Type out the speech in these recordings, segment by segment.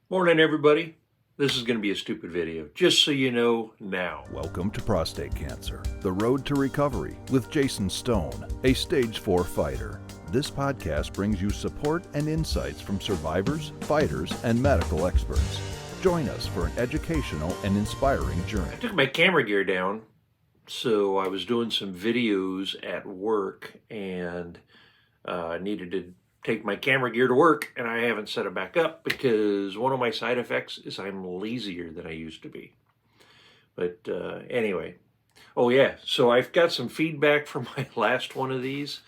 Morning, everybody. This is going to be a stupid video, just so you know now. Welcome to Prostate Cancer, the road to recovery with Jason Stone, a stage 4 fighter. This podcast brings you support and insights from survivors, fighters, and medical experts. Join us for an educational and inspiring journey. I took my camera gear down, so I was doing some videos at work and I needed to take my camera gear to work, and I haven't set it back up because one of my side effects is I'm lazier than I used to be. But anyway, oh yeah, so I've got some feedback from my last one of these.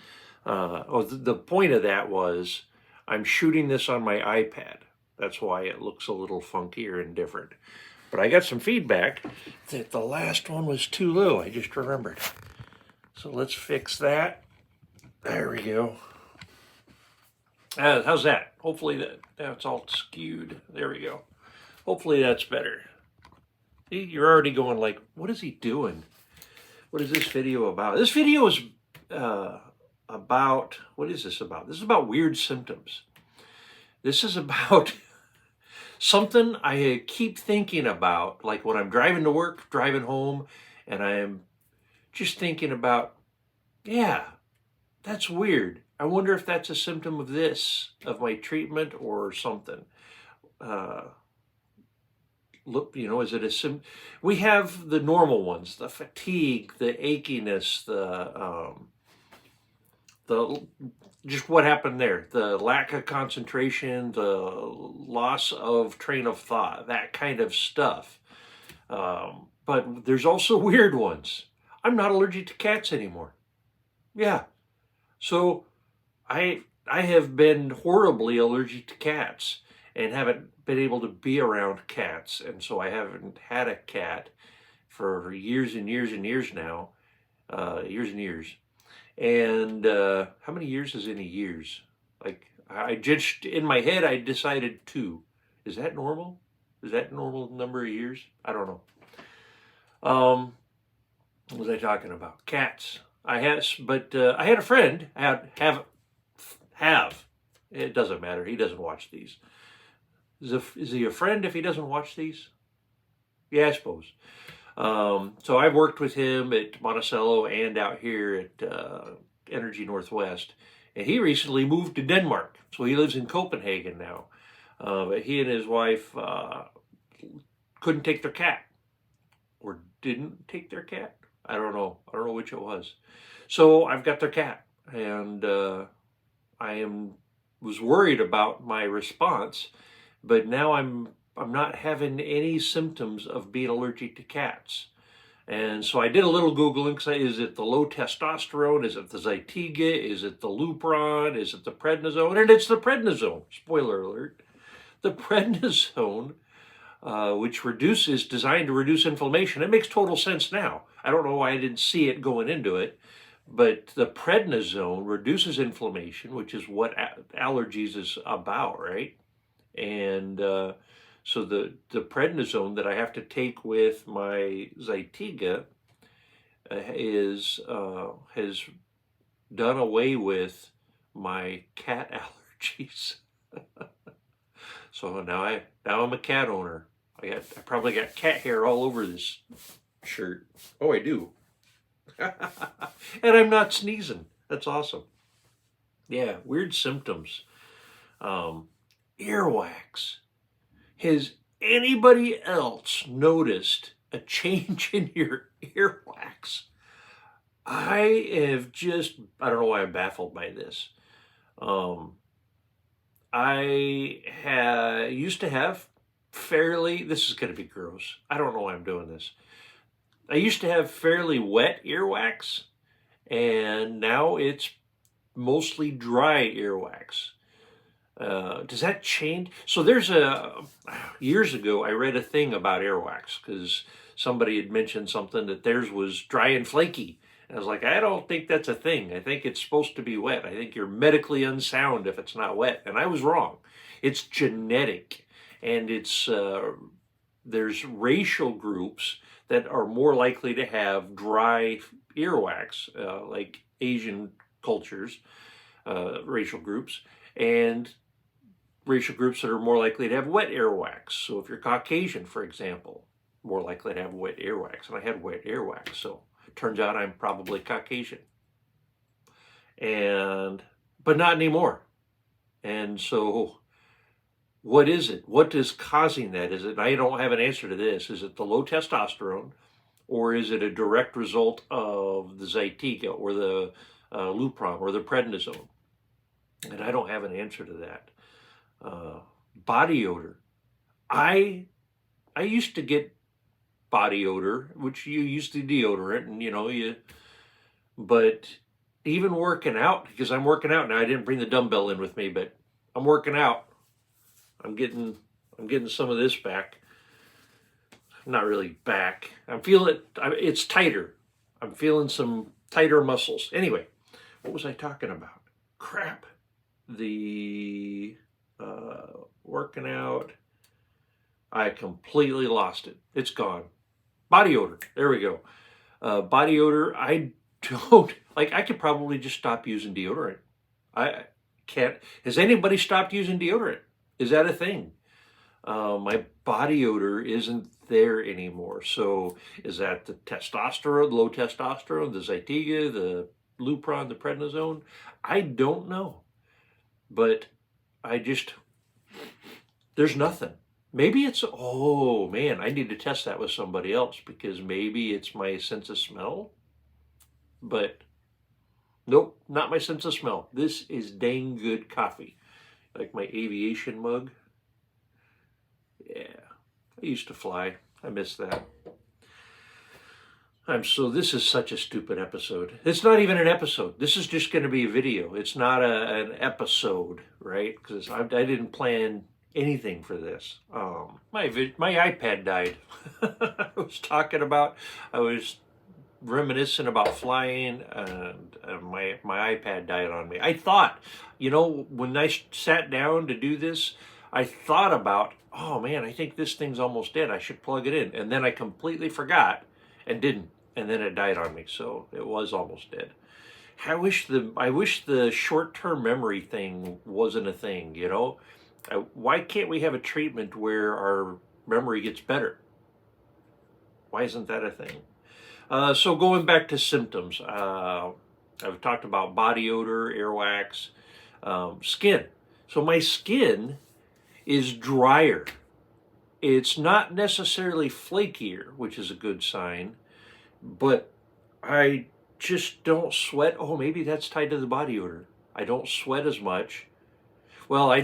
The point of that was I'm shooting this on my iPad. That's why it looks a little funkier and different. But I got some feedback that the last one was too low. I just remembered. So let's fix that. There we go. How's that? Hopefully that's all skewed. There we go. Hopefully that's better. See, you're already going like, what is he doing? What is this video about? This video is about, what is this about? This is about weird symptoms. This is about something I keep thinking about, like when I'm driving to work, driving home, and I'm just thinking about, yeah, that's weird. I wonder if that's a symptom of this, of my treatment or something. Look, is it a symptom? We have the normal ones, the fatigue, the achiness, the just what happened there, the lack of concentration, the loss of train of thought, that kind of stuff. But there's also weird ones. I'm not allergic to cats anymore. Yeah. So I have been horribly allergic to cats and haven't been able to be around cats. And so I haven't had a cat for years and years and years now. Years and years. And how many years is any years? Like, I just, in my head, I decided 2. Is that normal? Is that normal number of years? I don't know. What was I talking about? Cats. I had a friend, have. It doesn't matter. He doesn't watch these. Is he a friend if he doesn't watch these? Yeah, I suppose. So I've worked with him at Monticello and out here at Energy Northwest. And he recently moved to Denmark. So he lives in Copenhagen now. But he and his wife couldn't take their cat. Or didn't take their cat. I don't know which it was. So I've got their cat. And was worried about my response. But now I'm not having any symptoms of being allergic to cats. And so I did a little Googling. Is it the low testosterone? Is it the Zytiga? Is it the Lupron? Is it the prednisone? And it's the prednisone. Spoiler alert. The prednisone, which is designed to reduce inflammation. It makes total sense now. I don't know why I didn't see it going into it. But the prednisone reduces inflammation, which is what allergies is about, right? And so the prednisone that I have to take with my Zytiga has done away with my cat allergies. So now I'm a cat owner. I probably got cat hair all over this shirt. Oh, I do. And I'm not sneezing. That's awesome. Yeah, weird symptoms. Earwax. Has anybody else noticed a change in your earwax? I don't know why I'm baffled by this. I used to have this is going to be gross. I don't know why I'm doing this. I used to have fairly wet earwax, and now it's mostly dry earwax. Does that change? So years ago, I read a thing about earwax because somebody had mentioned something that theirs was dry and flaky. And I was like, I don't think that's a thing. I think it's supposed to be wet. I think you're medically unsound if it's not wet. And I was wrong. It's genetic. And there's racial groups that are more likely to have dry earwax, like Asian cultures, racial groups. And racial groups that are more likely to have wet earwax. So if you're Caucasian, for example, more likely to have wet earwax. And I had wet earwax, so it turns out I'm probably Caucasian. But not anymore. And so what is it? What is causing that? Is it, I don't have an answer to this. Is it the low testosterone, or is it a direct result of the Zytiga or the Lupron or the prednisone? And I don't have an answer to that. Body odor. I used to get body odor, which you use the deodorant, and but even working out, because I'm working out now. I didn't bring the dumbbell in with me, but I'm working out. I'm getting some of this back. Not really back. I'm feeling it's tighter. I'm feeling some tighter muscles. Anyway, what was I talking about? Crap. The working out. I completely lost it. It's gone. Body odor. There we go. Body odor. I don't like. I could probably just stop using deodorant. I can't. Has anybody stopped using deodorant? Is that a thing? My body odor isn't there anymore. So is that the testosterone, low testosterone, the Zytiga, the Lupron, the prednisone? I don't know. But there's nothing. Maybe it's, oh man, I need to test that with somebody else, because maybe it's my sense of smell. But nope, not my sense of smell. This is dang good coffee. Like my aviation mug. Yeah, I used to fly. I miss that. This is such a stupid episode. It's not even an episode. This is just going to be a video. It's not an episode, right? Because I didn't plan anything for this. My iPad died. I was reminiscent about flying, and my iPad died on me. I thought, when I sat down to do this, I thought about, oh man, I think this thing's almost dead. I should plug it in. And then I completely forgot and didn't. And then it died on me. So it was almost dead. I wish the short-term memory thing wasn't a thing, Why can't we have a treatment where our memory gets better? Why isn't that a thing? So going back to symptoms, I've talked about body odor, earwax, skin. So my skin is drier. It's not necessarily flakier, which is a good sign, but I just don't sweat. Oh, maybe that's tied to the body odor. I don't sweat as much. Well,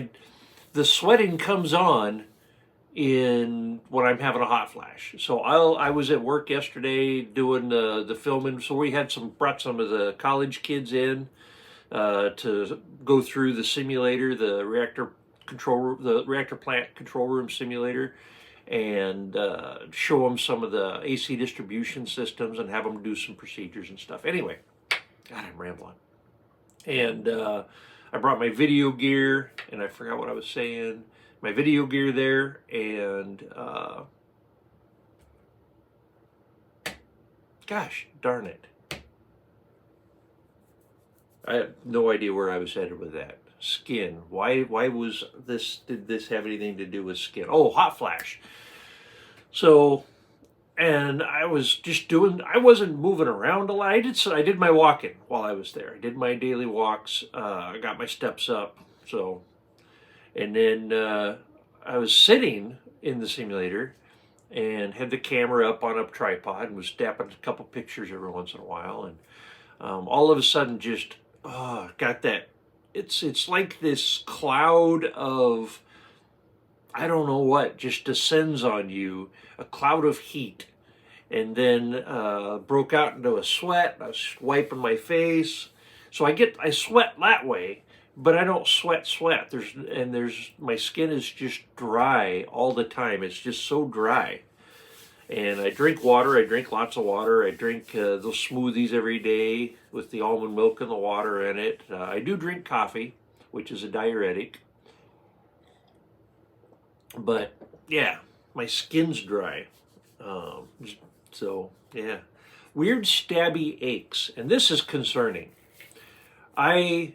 the sweating comes on when I'm having a hot flash. So I was at work yesterday doing the filming. So we brought some of the college kids in to go through the simulator, the reactor plant control room simulator, and show them some of the AC distribution systems and have them do some procedures and stuff. Anyway, God, I'm rambling. And I brought my video gear, and I forgot what I was saying. My video gear there, and gosh darn it. I have no idea where I was headed with that. Skin. Why did this have anything to do with skin? Oh, hot flash. So, and I wasn't moving around a lot. I did my walking while I was there. I did my daily walks. I got my steps up. So, and then I was sitting in the simulator and had the camera up on a tripod and was snapping a couple pictures every once in a while. And all of a sudden just, got that. It's like this cloud of, I don't know what, just descends on you, a cloud of heat, and then broke out into a sweat. I was wiping my face. So I sweat that way, but I don't sweat. My skin is just dry all the time. It's just so dry. And I drink water. I drink lots of water. I drink those smoothies every day with the almond milk and the water in it. I do drink coffee, which is a diuretic. But yeah, my skin's dry. So yeah, weird stabby aches, and this is concerning.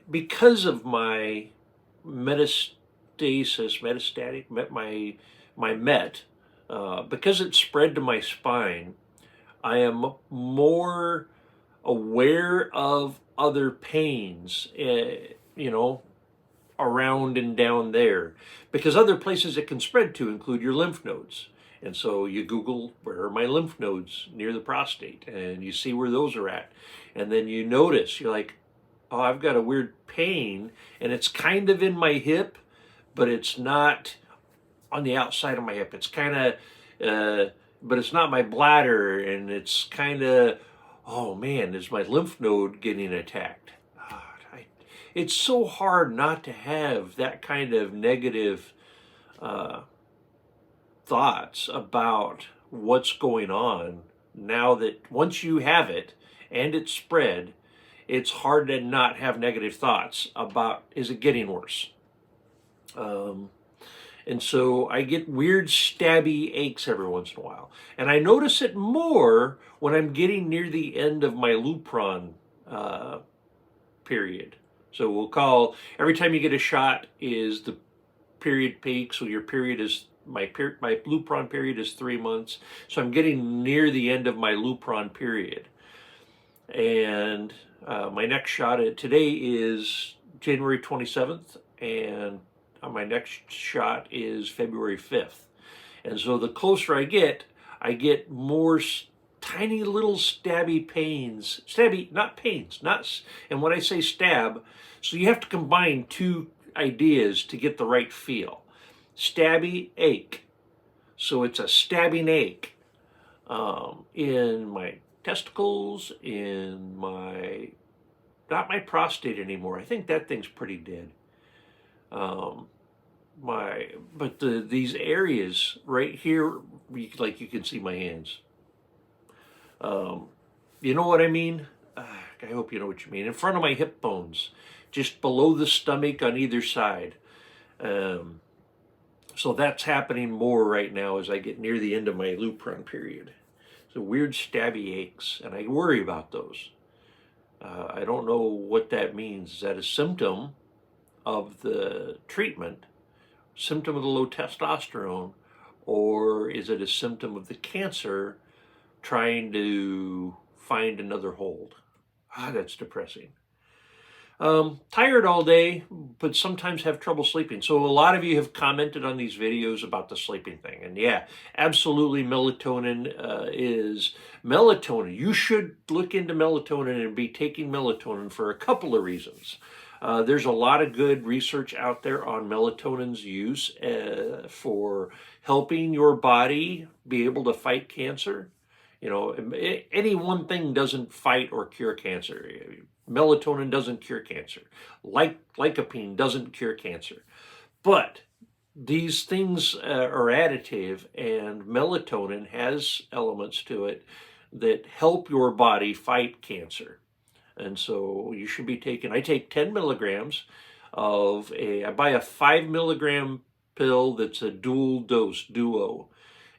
Because of my metastasis, my met, because it spread to my spine. I am more aware of other pains, around and down there, because other places it can spread to include your lymph nodes. And so you Google, where are my lymph nodes near the prostate, and you see where those are at. And then you notice, you're like, oh, I've got a weird pain, and it's kind of in my hip, but it's not on the outside of my hip. It's kind of, but it's not my bladder, and it's kind of, oh man, is my lymph node getting attacked? It's so hard not to have that kind of negative thoughts about what's going on now that once you have it and it's spread, it's hard to not have negative thoughts about, is it getting worse? And so I get weird stabby aches every once in a while. And I notice it more when I'm getting near the end of my Lupron period. So we'll call, every time you get a shot is the period peak. So your period is, my Lupron period is 3 months. So I'm getting near the end of my Lupron period. And my next shot today is January 27th, and my next shot is February 5th. And so the closer I get more tiny little stabby pains. Stabby, not pains, and when I say stab, so you have to combine two ideas to get the right feel. Stabby ache. So it's a stabbing ache in my testicles, in my, not my prostate anymore. I think that thing's pretty dead. These areas right here, like you can see my hands. You know what I mean? I hope you know what you mean. In front of my hip bones, just below the stomach on either side. So that's happening more right now as I get near the end of my Lupron period. So weird stabby aches, and I worry about those. I don't know what that means. Is that a symptom of the treatment, symptom of the low testosterone, or is it a symptom of the cancer trying to find another hold? That's depressing. Tired all day, but sometimes have trouble sleeping. So a lot of you have commented on these videos about the sleeping thing. And yeah, absolutely, melatonin is melatonin. You should look into melatonin and be taking melatonin for a couple of reasons. There's a lot of good research out there on melatonin's use for helping your body be able to fight cancer. You know, any one thing doesn't fight or cure cancer. Melatonin doesn't cure cancer. Lycopene doesn't cure cancer. But these things are additive, and melatonin has elements to it that help your body fight cancer. And so you should be taking, I take 10 milligrams I buy a 5 milligram pill that's a dual dose, duo.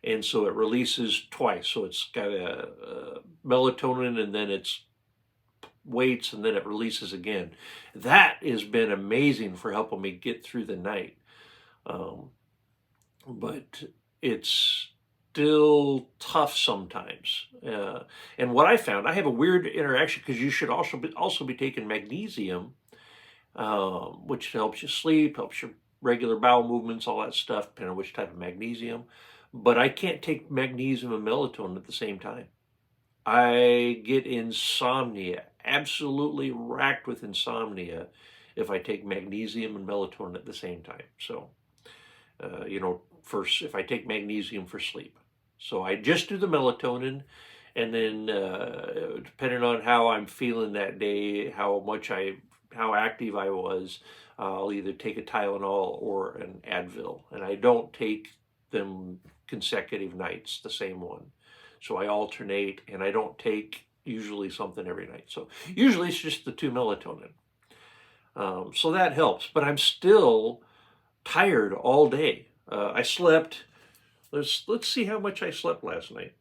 And so it releases twice. So it's got a melatonin, and then it's waits, and then it releases again. That has been amazing for helping me get through the night. But it's still tough sometimes. And what I found, I have a weird interaction, because you should also be taking magnesium, which helps you sleep, helps your regular bowel movements, all that stuff, depending on which type of magnesium. But I can't take magnesium and melatonin at the same time. I get insomnia, absolutely racked with insomnia, if I take magnesium and melatonin at the same time. So, first, if I take magnesium for sleep. So I just do the melatonin, and then depending on how I'm feeling that day, how active I was, I'll either take a Tylenol or an Advil. And I don't take them consecutive nights, the same one. So I alternate, and I don't take usually something every night. So usually it's just the 2 melatonin. So that helps, but I'm still tired all day. I slept, let's see how much I slept last night.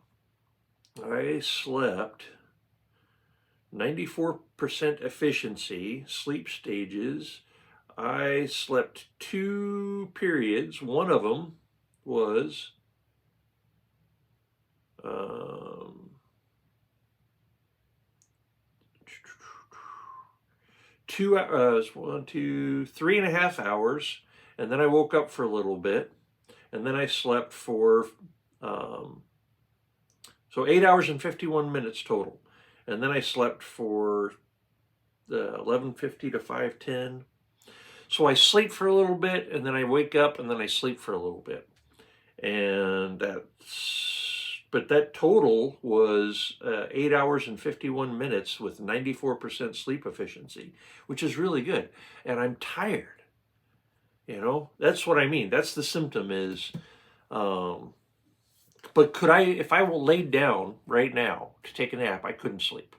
I slept 94% efficiency, sleep stages. I slept 2 periods. One of them was 2 hours, 1, 2, 3.5 hours, and then I woke up for a little bit, and then I slept for so 8 hours and 51 minutes total, and then I slept for the 11:50 to 5:10. So I sleep for a little bit, and then I wake up, and then I sleep for a little bit, and but that total was 8 hours and 51 minutes with 94% sleep efficiency, which is really good. And I'm tired. That's what I mean. That's the symptom is. But if I laid down right now to take a nap, I couldn't sleep.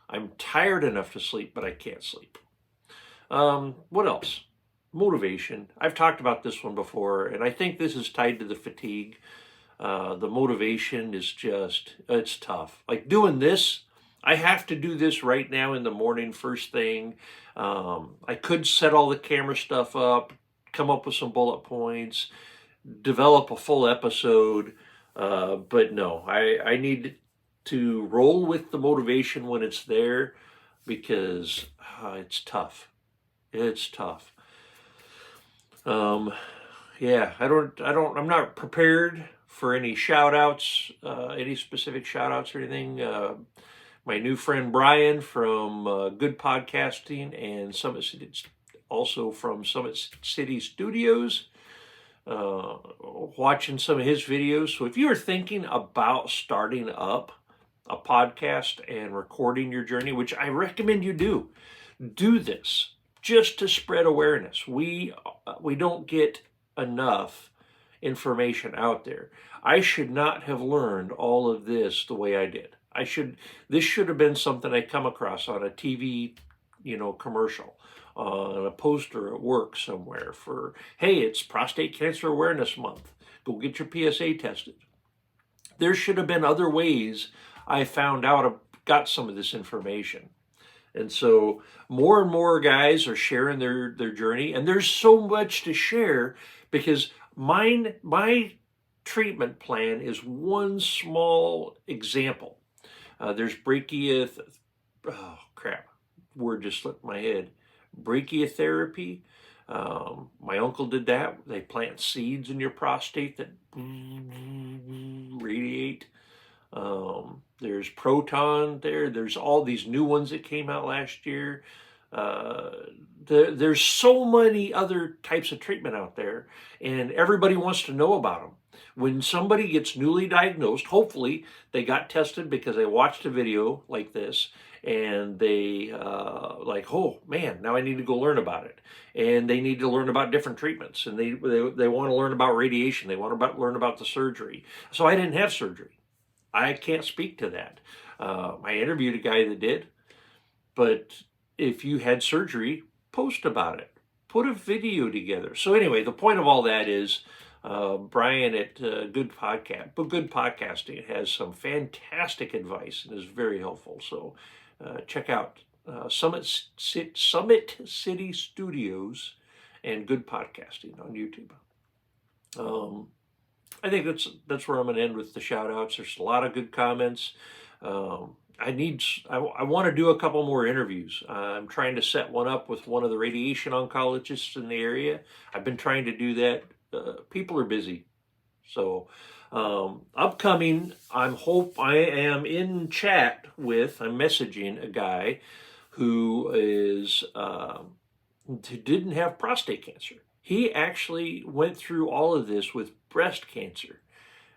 I'm tired enough to sleep, but I can't sleep. What else? Motivation. I've talked about this one before, and I think this is tied to the fatigue. The motivation is it's tough. Like doing this, I have to do this right now in the morning, first thing. I could set all the camera stuff up, come up with some bullet points, develop a full episode, but no, I need to roll with the motivation when it's there because it's tough. It's tough. I'm not prepared for any shout outs, any specific shout outs or anything. My new friend Brian from Good Podcasting and also from Summit City Studios, watching some of his videos. So if you are thinking about starting up a podcast and recording your journey, which I recommend you do this just to spread awareness. We don't get enough information out there. I should not have learned all of this the way I did. This should have been something I come across on a TV, commercial, on a poster at work somewhere for, hey, it's Prostate Cancer Awareness Month. Go get your PSA tested. There should have been other ways I got some of this information. And so more and more guys are sharing their journey, and there's so much to share because my treatment plan is one small example. There's word just slipped my head. Brachytherapy. My uncle did that. They plant seeds in your prostate that radiate. There's proton there. There's all these new ones that came out last year. There's so many other types of treatment out there, and everybody wants to know about them. When somebody gets newly diagnosed, hopefully they got tested because they watched a video like this, and they oh man, now I need to go learn about it. And they need to learn about different treatments, and they want to learn about radiation. They want to learn about the surgery. So I didn't have surgery. I can't speak to that. I interviewed a guy that did, but if you had surgery, post about it. Put a video together. So anyway, the point of all that is Brian at Good Podcasting has some fantastic advice and is very helpful. So check out Summit City Studios and Good Podcasting on YouTube. I think that's where I'm going to end with the shout outs. There's a lot of good comments. I want to do a couple more interviews. I'm trying to set one up with one of the radiation oncologists in the area. I've been trying to do that. People are busy. So upcoming, I'm messaging a guy who didn't have prostate cancer. He actually went through all of this with breast cancer.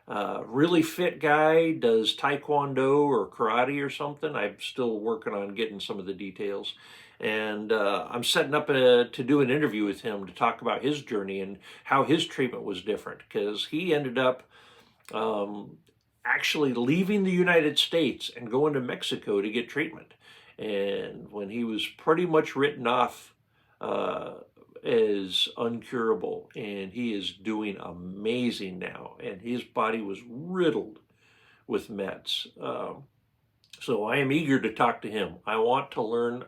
Really fit guy, does taekwondo or karate or something. I'm still working on getting some of the details. And I'm setting up to do an interview with him to talk about his journey and how his treatment was different. Because he ended up actually leaving the United States and going to Mexico to get treatment. And when he was pretty much written off as uncurable, and he is doing amazing now, and his body was riddled with mets. So I am eager to talk to him. I want to learn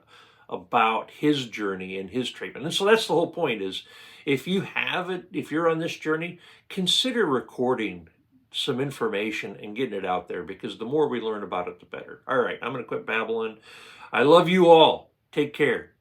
about his journey and his treatment. And so that's the whole point is if you have it, if you're on this journey, consider recording some information and getting it out there, because the more we learn about it, the better. All right, I'm going to quit babbling. I love you all. Take care.